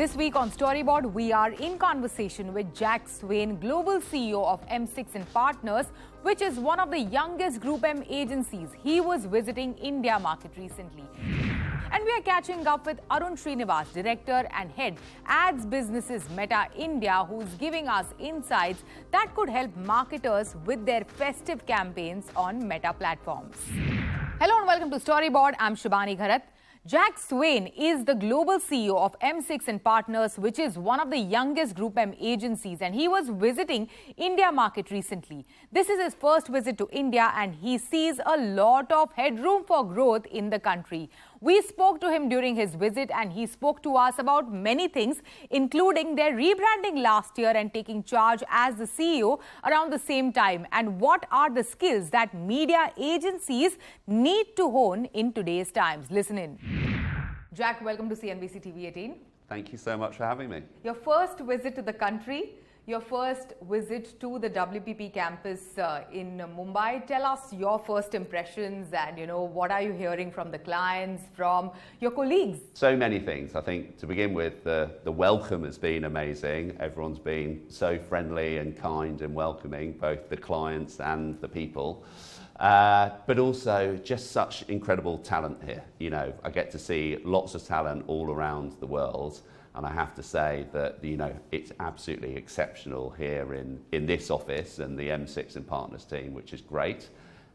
This week on Storyboard, we are in conversation with Swayne, Global CEO of mSix&Partners, which is one of the youngest Group M agencies. He was visiting India market recently. And we are catching up with Arun Srinivas, Director and Head Ads Businesses Meta India, who is giving us insights that could help marketers with their festive campaigns on Meta platforms. Hello and welcome to Storyboard. I'm Shibhani Gharat. Swayne is the global CEO of mSix&Partners, which is one of the youngest Group M agencies, and he was visiting India market recently. This is his first visit to India, and he sees a lot of headroom for growth in the country. We spoke to him during his visit, and he spoke to us about many things, including their rebranding last year and taking charge as the CEO around the same time, and what are the skills that media agencies need to hone in today's times. Listen in. Welcome to CNBC-TV18. Thank you so much for having me. Your first visit to the country, your first visit to the WPP campus in Mumbai. Tell us your first impressions and, what are you hearing from the clients, from your colleagues? So many things. I think to begin with, the welcome has been amazing. Everyone's been so friendly and kind and welcoming, both the clients and the people. But also just such incredible talent here. I get to see lots of talent all around the world. And I have to say that, it's absolutely exceptional here in this office and the mSix&Partners team, which is great.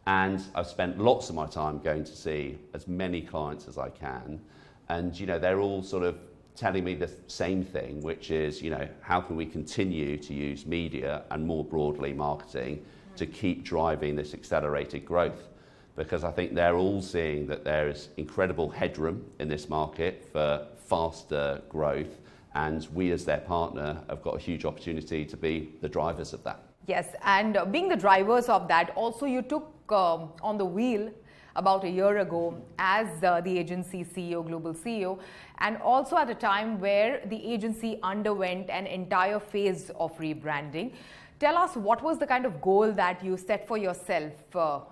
And I've spent lots of my time going to see as many clients as I can. And, they're all sort of telling me the same thing, which is, how can we continue to use media and more broadly marketing to keep driving this accelerated growth? Because I think they're all seeing that there is incredible headroom in this market for faster growth, and we as their partner have got a huge opportunity to be the drivers of that. Yes, and being the drivers of that, also you took on the wheel about a year ago as the agency CEO, global CEO, and also at a time where the agency underwent an entire phase of rebranding. Tell us, what was the kind of goal that you set for yourself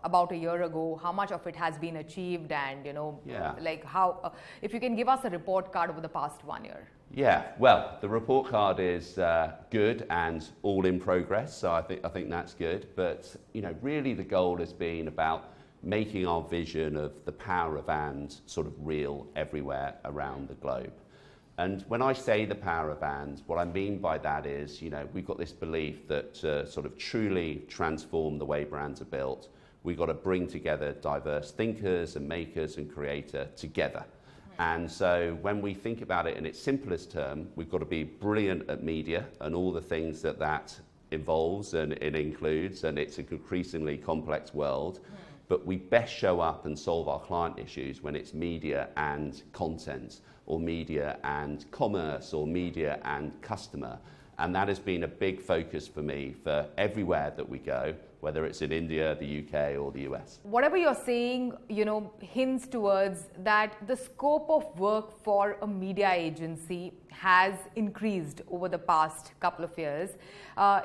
about a year ago? How much of it has been achieved? And, how, if you can give us a report card over the past 1 year. Yeah, well, the report card is good and all in progress. So I think that's good. But, really the goal has been about making our vision of the power of and sort of real everywhere around the globe. And when I say the power of and, what I mean by that is, we've got this belief that to sort of truly transform the way brands are built, we've got to bring together diverse thinkers and makers and creators together. And so when we think about it in its simplest term, we've got to be brilliant at media and all the things that involves and it includes, and it's an increasingly complex world. But we best show up and solve our client issues when it's media and content, or media and commerce, or media and customer. And that has been a big focus for me for everywhere that we go, whether it's in India, the UK, or the US. Whatever you're saying, hints towards that the scope of work for a media agency has increased over the past couple of years.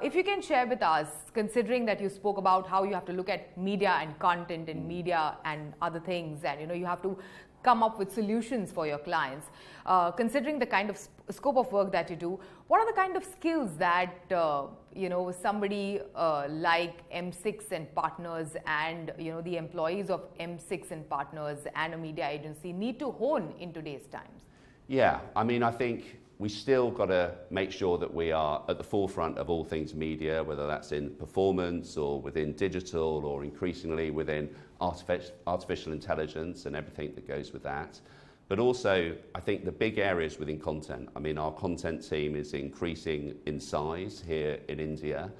If you can share with us, considering that you spoke about how you have to look at media and content and media and other things, and you have to come up with solutions for your clients. Considering the kind of scope of work that you do, what are the kind of skills that somebody like mSix&Partners and the employees of mSix&Partners and a media agency need to hone in today's times? Yeah, I think we still got to make sure that we are at the forefront of all things media, whether that's in performance or within digital or increasingly within artificial intelligence and everything that goes with that. But also, I think the big areas within content. Our content team is increasing in size here in India,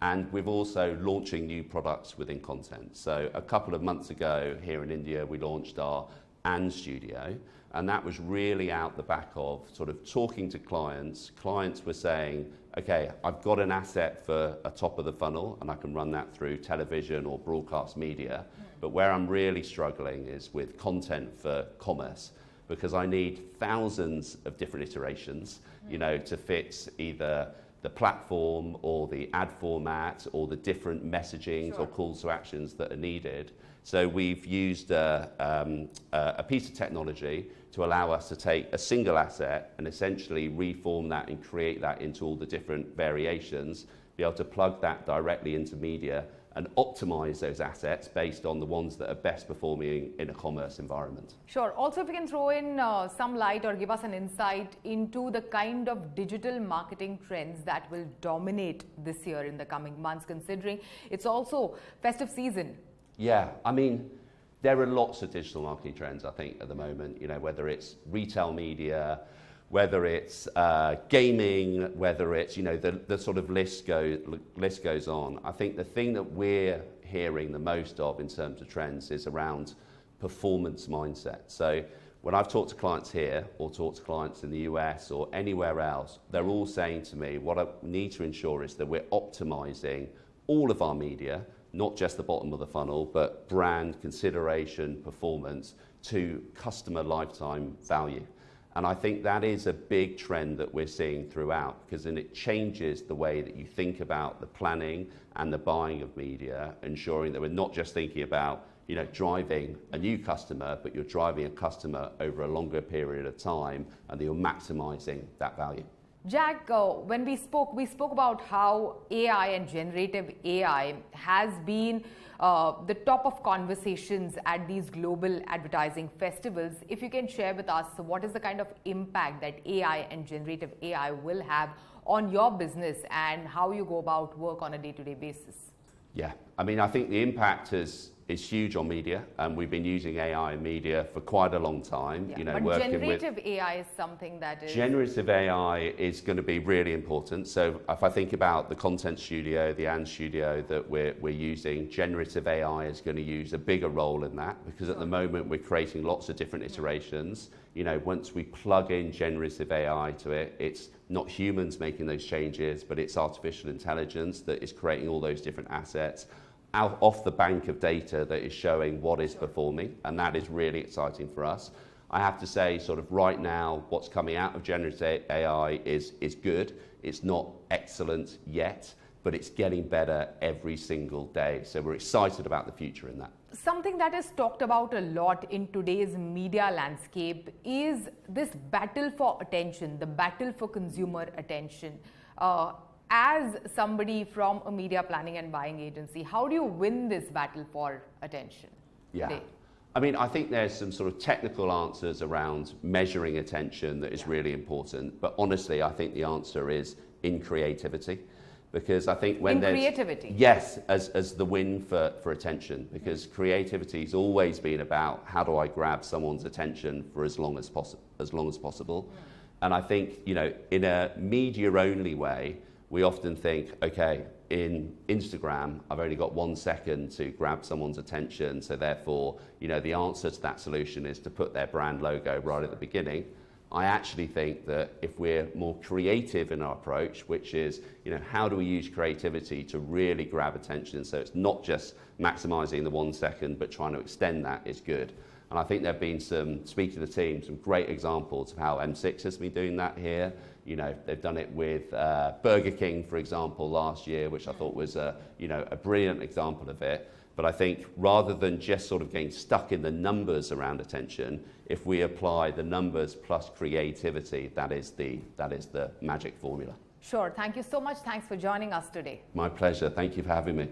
and we're also launching new products within content. So a couple of months ago here in India, we launched our And Studio, and that was really out the back of sort of talking to clients. Clients were saying, okay, I've got an asset for a top of the funnel and I can run that through television or broadcast media. But where I'm really struggling is with content for commerce, because I need thousands of different iterations, to fit either the platform or the ad format or the different messagings or calls to actions that are needed. So we've used a piece of technology to allow us to take a single asset and essentially reform that and create that into all the different variations, be able to plug that directly into media and optimize those assets based on the ones that are best performing in a commerce environment. Sure. Also, if you can throw in some light or give us an insight into the kind of digital marketing trends that will dominate this year in the coming months, considering it's also festive season. Yeah, I mean, there are lots of digital marketing trends, I think, at the moment, you know, whether it's retail media, whether it's gaming, whether it's, you know, the sort of list goes on. I think the thing that we're hearing the most of in terms of trends is around performance mindset. So when I've talked to clients here or talked to clients in the US or anywhere else, they're all saying to me, what I need to ensure is that we're optimizing all of our media, not just the bottom of the funnel, but brand, consideration, performance to customer lifetime value. And I think that is a big trend that we're seeing throughout, because then it changes the way that you think about the planning and the buying of media, ensuring that we're not just thinking about, you know, driving a new customer, but you're driving a customer over a longer period of time and you're maximizing that value. Jack, when we spoke about how AI and generative AI has been the top of conversations at these global advertising festivals. If you can share with us, what is the kind of impact that AI and generative AI will have on your business and how you go about work on a day-to-day basis? Yeah, I mean, I think the impact is huge on media, and we've been using AI in media for quite a long time. Yeah, you know, but working generative with AI is something that is... Generative AI is going to be really important. So if I think about the content studio, the AND studio that we're using, generative AI is going to use a bigger role in that, because at the moment we're creating lots of different iterations. You know, once we plug in generative AI to it, it's not humans making those changes, but it's artificial intelligence that is creating all those different assets out off the bank of data that is showing what is performing, and that is really exciting for us. I have to say, sort of right now, what's coming out of generative AI is good. It's not excellent yet, but it's getting better every single day. So we're excited about the future in that. Something that is talked about a lot in today's media landscape is this battle for attention, the battle for consumer attention. As somebody from a media planning and buying agency, how do you win this battle for attention today? I mean, I think there's some sort of technical answers around measuring attention that is really important. But honestly, I think the answer is in creativity. Because I think when there's... creativity? Yes, as the win for attention. Because creativity has always been about how do I grab someone's attention for as long as possible. And I think, you know, in a media-only way, we often think, okay, in Instagram, I've only got 1 second to grab someone's attention. So therefore, you know, the answer to that solution is to put their brand logo right at the beginning. I actually think that if we're more creative in our approach, which is, you know, how do we use creativity to really grab attention? So it's not just maximizing the 1 second, but trying to extend that is good. And I think there have been speaking to the team, some great examples of how M6 has been doing that here. You know, they've done it with Burger King, for example, last year, which I thought was a brilliant example of it. But I think rather than just sort of getting stuck in the numbers around attention, if we apply the numbers plus creativity, that is the magic formula. Sure. Thank you so much. Thanks for joining us today. My pleasure. Thank you for having me.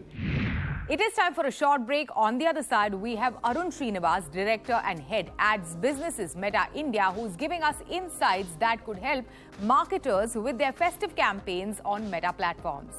It is time for a short break. On the other side, we have Arun Srinivas, Director and Head Ads Businesses Meta India, who's giving us insights that could help marketers with their festive campaigns on Meta platforms.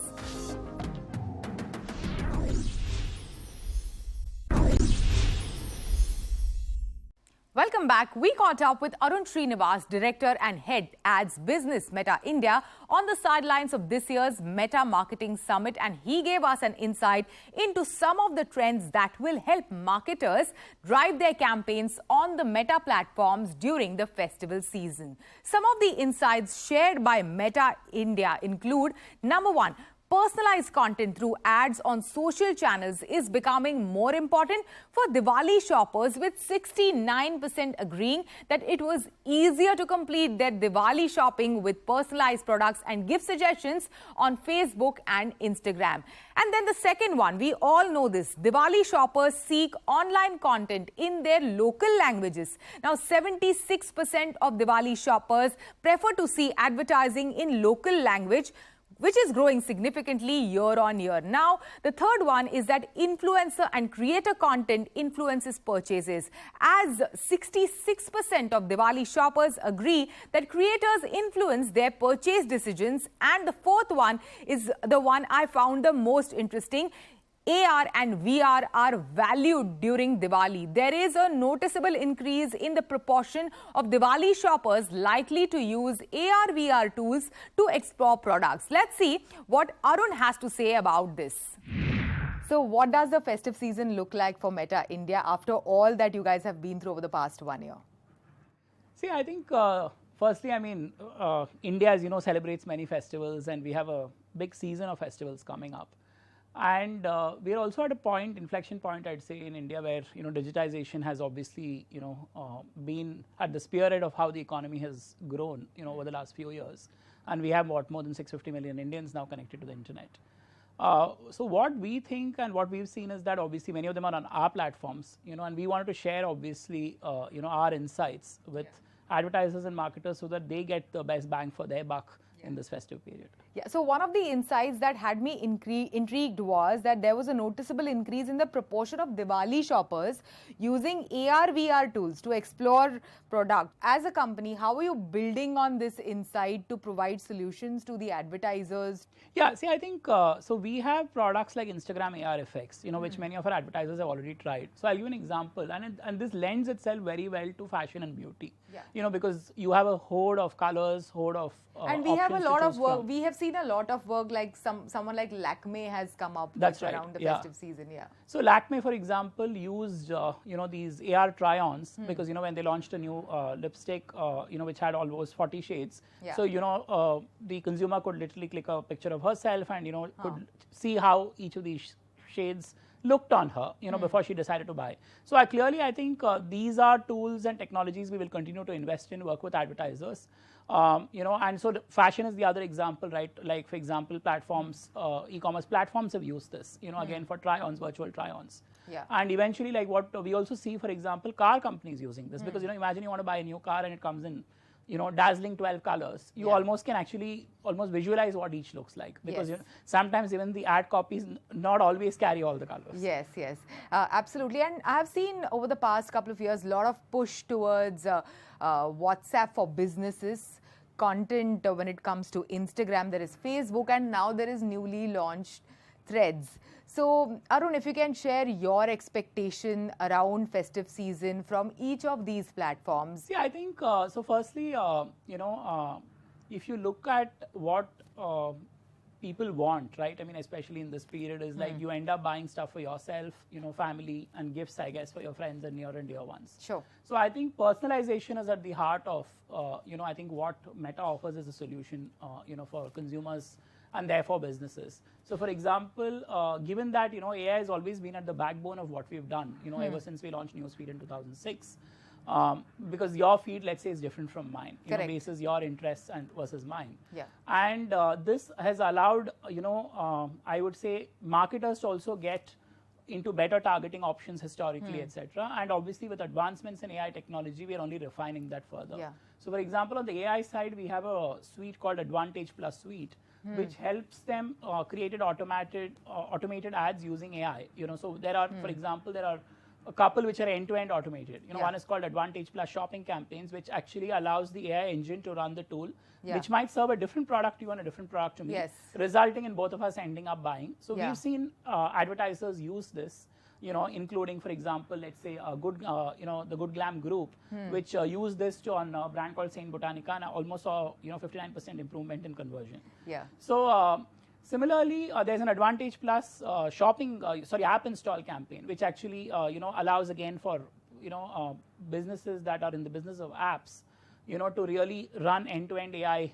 Welcome back. We caught up with Arun Srinivas, Director and Head Ads Business Meta India, on the sidelines of this year's Meta Marketing Summit, and he gave us an insight into some of the trends that will help marketers drive their campaigns on the Meta platforms during the festival season. Some of the insights shared by Meta India include: number one, Personalized content through ads on social channels is becoming more important for Diwali shoppers, with 69% agreeing that it was easier to complete their Diwali shopping with personalized products and gift suggestions on Facebook and Instagram. And then the second one, we all know this, Diwali shoppers seek online content in their local languages. Now, 76% of Diwali shoppers prefer to see advertising in local language, which is growing significantly year on year. Now, the third one is that influencer and creator content influences purchases, as 66% of Diwali shoppers agree that creators influence their purchase decisions. And the fourth one is the one I found the most interesting. AR and VR are valued during Diwali. There is a noticeable increase in the proportion of Diwali shoppers likely to use AR/VR tools to explore products. Let's see what Arun has to say about this. So what does the festive season look like for Meta India after all that you guys have been through over the past 1 year? See, I think firstly, I mean, India, as you know, celebrates many festivals, and we have a big season of festivals coming up. And we are also at a point, inflection point, I'd say, in India, where digitization has obviously been at the spearhead of how the economy has grown over the last few years. And we have more than 650 million Indians now connected to the internet. So what we think and what we've seen is that obviously many of them are on our platforms, and we wanted to share obviously our insights with advertisers and marketers so that they get the best bang for their buck in this festive period. Yeah, so one of the insights that had me intrigued was that there was a noticeable increase in the proportion of Diwali shoppers using AR/VR tools to explore product. As a company, how are you building on this insight to provide solutions to the advertisers? Yeah, see, I think, so we have products like Instagram AR effects, which many of our advertisers have already tried. So I'll give an example, and this lends itself very well to fashion and beauty. Yeah. Because you have a horde of colors, horde of and we have a lot of work. We have seen a lot of work, like someone like Lakme has come up with around the festive season. Yeah. So Lakme, for example, used these AR try-ons because when they launched a new lipstick, which had almost 40 shades. Yeah. So the consumer could literally click a picture of herself and could see how each of these shades looked on her, before she decided to buy. So I think these are tools and technologies we will continue to invest in, work with advertisers. And so fashion is the other example, right? Like, for example, platforms, e-commerce platforms have used this, again, for try-ons, virtual try-ons. Yeah. And eventually, like what we also see, for example, car companies using this because, imagine you want to buy a new car and it comes in, dazzling 12 colors. You almost can actually visualize what each looks like because sometimes even the ad copies not always carry all the colors. Yes, absolutely. And I have seen over the past couple of years, a lot of push towards WhatsApp for businesses, content when it comes to Instagram, there is Facebook, and now there is newly launched Threads. So, Arun, if you can share your expectation around festive season from each of these platforms. Yeah, I think, so firstly, if you look at what people want, right? I mean, especially in this period, is like you end up buying stuff for yourself, family, and gifts, I guess, for your friends and near and dear ones. Sure. So I think personalization is at the heart of, I think what Meta offers is a solution, for consumers and therefore businesses. So for example, given that, AI has always been at the backbone of what we've done, ever since we launched Newsfeed in 2006. Because your feed, let's say, is different from mine. Basis your interests and versus mine. Yeah. And this has allowed, I would say, marketers to also get into better targeting options historically, etc. And obviously, with advancements in AI technology, we are only refining that further. Yeah. So, for example, on the AI side, we have a suite called Advantage Plus Suite, which helps them create automated ads using AI. So there are, for example, there are a couple which are end-to-end automated. One is called Advantage Plus Shopping Campaigns, which actually allows the AI engine to run the tool, which might serve a different product to you and a different product to me, resulting in both of us ending up buying. So we've seen advertisers use this, including, for example, let's say the Good Glam Group, which use this on a brand called Saint Botanica, and almost saw 59% improvement in conversion. Yeah. So similarly, there's an Advantage Plus app install campaign, which actually allows again for businesses that are in the business of apps, to really run end-to-end AI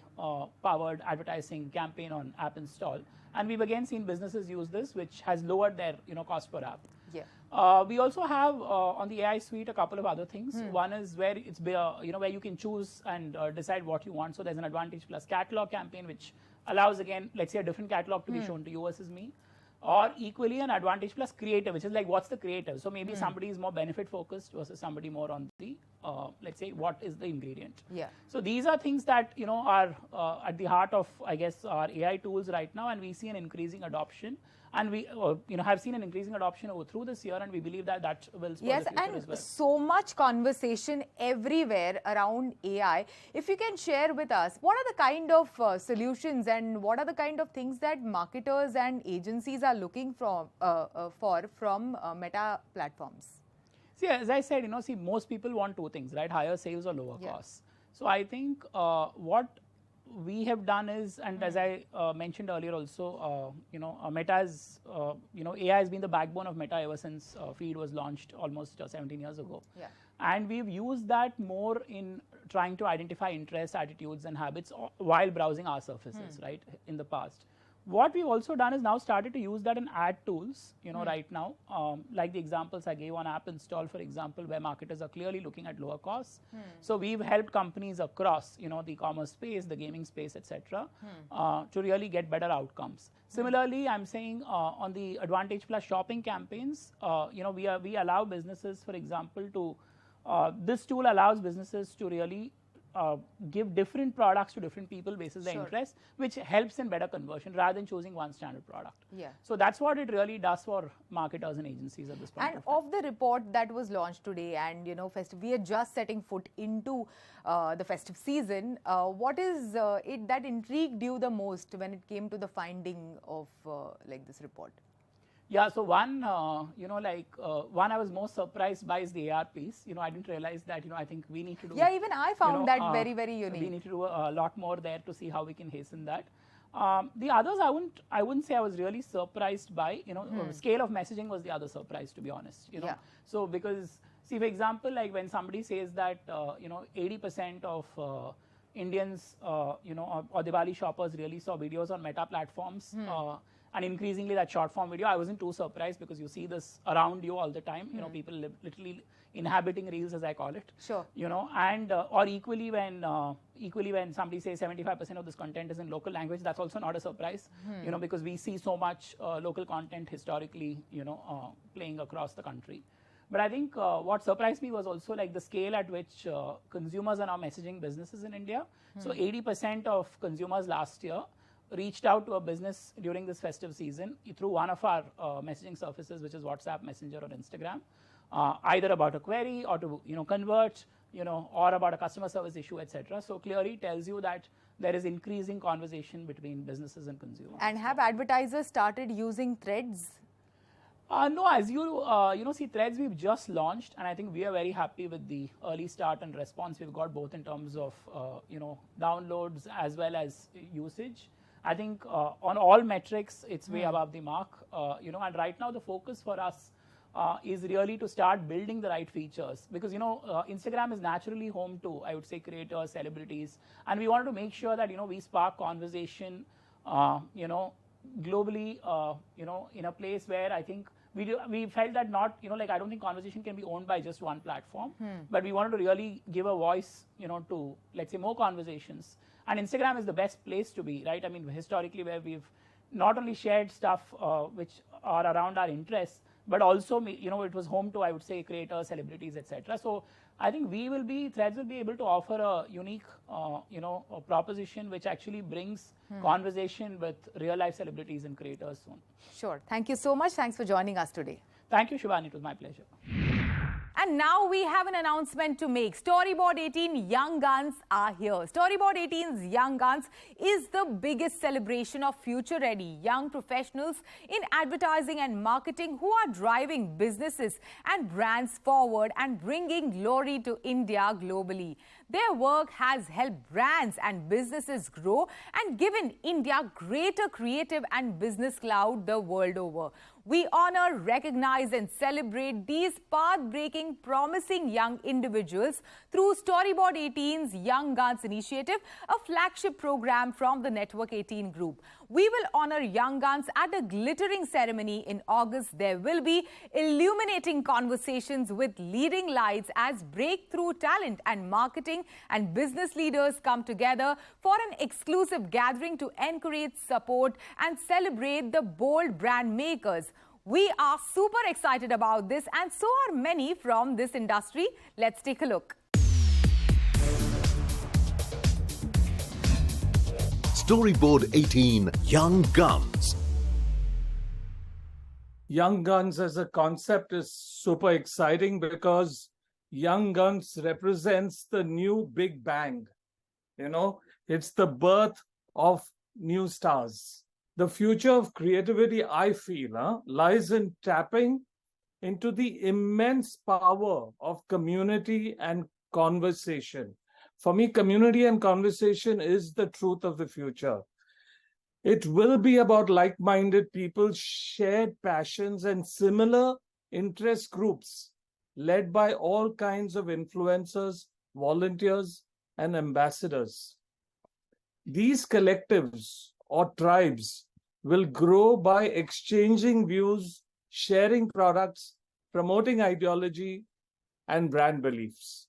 powered advertising campaign on app install. And we've again seen businesses use this, which has lowered their cost per app. Yeah. We also have on the AI suite a couple of other things. One is where it's where you can choose and decide what you want. So there's an Advantage Plus catalog campaign, which allows, again, let's say a different catalog to be shown to you versus me. Or equally an Advantage Plus creative, which is like, what's the creative? So maybe somebody is more benefit focused versus somebody more on the, let's say, what is the ingredient? Yeah. So these are things that, are at the heart of, I guess, our AI tools right now, and we see an increasing adoption. And we, have seen an increasing adoption through this year, and we believe that that will spur the future as well. So much conversation everywhere around AI. If you can share with us, what are the kind of solutions and what are the kind of things that marketers and agencies are looking from Meta platforms? See, as I said, most people want two things, right? Higher sales or lower costs. So I think what we have done is, and as I mentioned earlier also, Meta's, AI has been the backbone of Meta ever since Feed was launched almost 17 years ago. Yeah. And we've used that more in trying to identify interests, attitudes, and habits while browsing our surfaces, right, in the past. What we've also done is now started to use that in ad tools, right now, like the examples I gave on App Install, for example, where marketers are clearly looking at lower costs. So we've helped companies across, the e-commerce space, the gaming space, etc., to really get better outcomes. Similarly, I'm saying on the Advantage Plus shopping campaigns, we allow businesses, for example, to this tool allows businesses to really give different products to different people basis their interest, which helps in better conversion rather than choosing one standard product. Yeah. So that's what it really does for marketers and agencies at this point. And of the report that was launched today, and Festive, we are just setting foot into the festive season. What is it that intrigued you the most when it came to the finding of this report? Yeah, so one, one I was most surprised by is the AR piece. I didn't realize that, I think we need to do... Yeah, even I found that very, very unique. We need to do a lot more there to see how we can hasten that. The others, I wouldn't say I was really surprised by, scale of messaging was the other surprise, to be honest. Yeah. So because, see, for example, like when somebody says that, 80% of Indians, or Diwali shoppers really saw videos on Meta platforms, and increasingly that short form video, I wasn't too surprised because you see this around you all the time. People literally inhabiting reels, as I call it. Sure. And or equally when somebody says 75% of this content is in local language, that's also not a surprise. Because we see so much local content historically, playing across the country. But I think what surprised me was also like the scale at which consumers are now messaging businesses in India. So 80% of consumers last year reached out to a business during this festive season through one of our messaging surfaces, which is WhatsApp, Messenger, or Instagram, either about a query or to convert, or about a customer service issue, etc. So clearly tells you that there is increasing conversation between businesses and consumers. And have advertisers started using Threads? No, as you see, Threads we've just launched, and I think we are very happy with the early start and response we've got, both in terms of downloads as well as usage. I think on all metrics, it's way above the mark. And right now the focus for us is really to start building the right features, because Instagram is naturally home to, I would say, creators, celebrities, and we wanted to make sure that we spark conversation, globally, in a place where I think we felt that not, I don't think conversation can be owned by just one platform, but we wanted to really give a voice, to, let's say, more conversations. And Instagram is the best place to be, right? I mean, historically, where we've not only shared stuff which are around our interests, but also, it was home to, I would say, creators, celebrities, etc. So I think Threads will be able to offer a unique, a proposition which actually brings conversation with real life celebrities and creators soon. Sure. Thank you so much. Thanks for joining us today. Thank you, Shibhani. It was my pleasure. And now we have an announcement to make. Storyboard 18 Young Guns are here. Storyboard 18's Young Guns is the biggest celebration of future-ready young professionals in advertising and marketing who are driving businesses and brands forward and bringing glory to India globally. Their work has helped brands and businesses grow and given India greater creative and business clout the world over. We honor, recognize and celebrate these path-breaking, promising young individuals through Storyboard 18's Young Guns initiative, a flagship program from the Network 18 Group. We will honor young guns at a glittering ceremony in August. There will be illuminating conversations with leading lights as breakthrough talent and marketing and business leaders come together for an exclusive gathering to encourage, support and celebrate the bold brand makers. We are super excited about this, and so are many from this industry. Let's take a look. Storyboard 18 Young Guns. Young Guns as a concept is super exciting because Young Guns represents the new Big Bang. You know, it's the birth of new stars. The future of creativity, I feel, lies in tapping into the immense power of community and conversation. For me, community and conversation is the truth of the future. It will be about like-minded people, shared passions, and similar interest groups led by all kinds of influencers, volunteers, and ambassadors. These collectives or tribes will grow by exchanging views, sharing products, promoting ideology, and brand beliefs.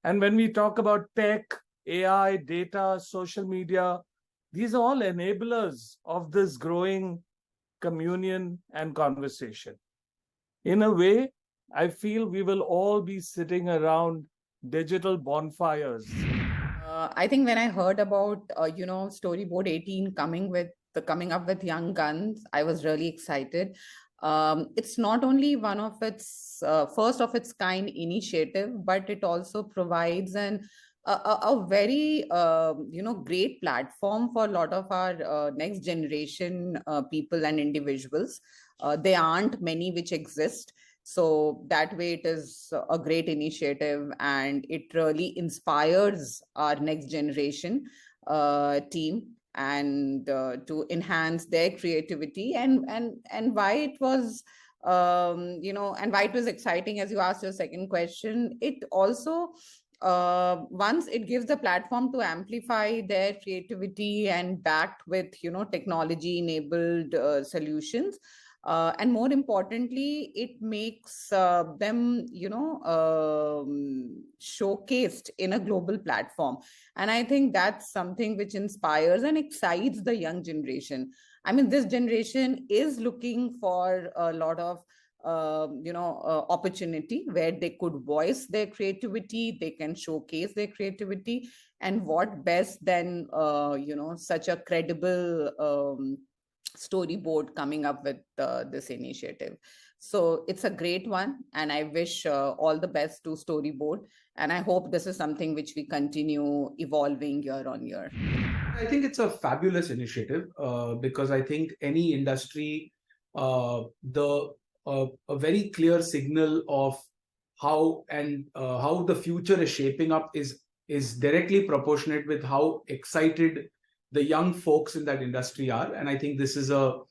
And when we talk about tech, AI, data, social media, these are all enablers of this growing communion and conversation. In a way, I feel we will all be sitting around digital bonfires. I think when I heard about Storyboard 18 coming up with Young Guns, I was really excited. It's not only one of its first of its kind initiative, but it also provides a very great platform for a lot of our next generation people and individuals. There aren't many which exist. So that way it is a great initiative, and it really inspires our next generation team and to enhance their creativity and why it was and why it was exciting, as you asked your second question. It also once it gives the platform to amplify their creativity and backed with technology enabled solutions. And more importantly, it makes them, showcased in a global platform. And I think that's something which inspires and excites the young generation. I mean, this generation is looking for a lot of, opportunity where they could voice their creativity, they can showcase their creativity. And what best than, such a credible Storyboard coming up with this initiative. So it's a great one, and I wish all the best to Storyboard, and I hope this is something which we continue evolving year on year. I think it's a fabulous initiative because I think any industry, a very clear signal of how the future is shaping up is directly proportionate with how excited the young folks in that industry are. And I think this is a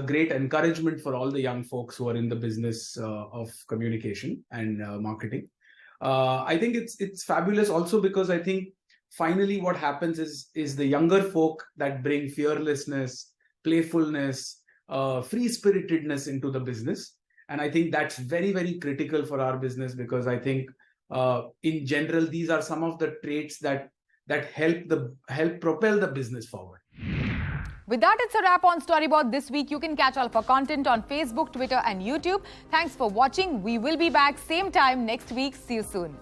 great encouragement for all the young folks who are in the business of communication and marketing. I think it's fabulous also because I think finally what happens is the younger folk that bring fearlessness, playfulness, free-spiritedness into the business. And I think that's very, very critical for our business because I think in general, these are some of the traits that help propel the business forward. With that, it's a wrap on Storyboard this week. You can catch all of our content on Facebook, Twitter and YouTube. Thanks for watching. We will be back same time next week. See you soon.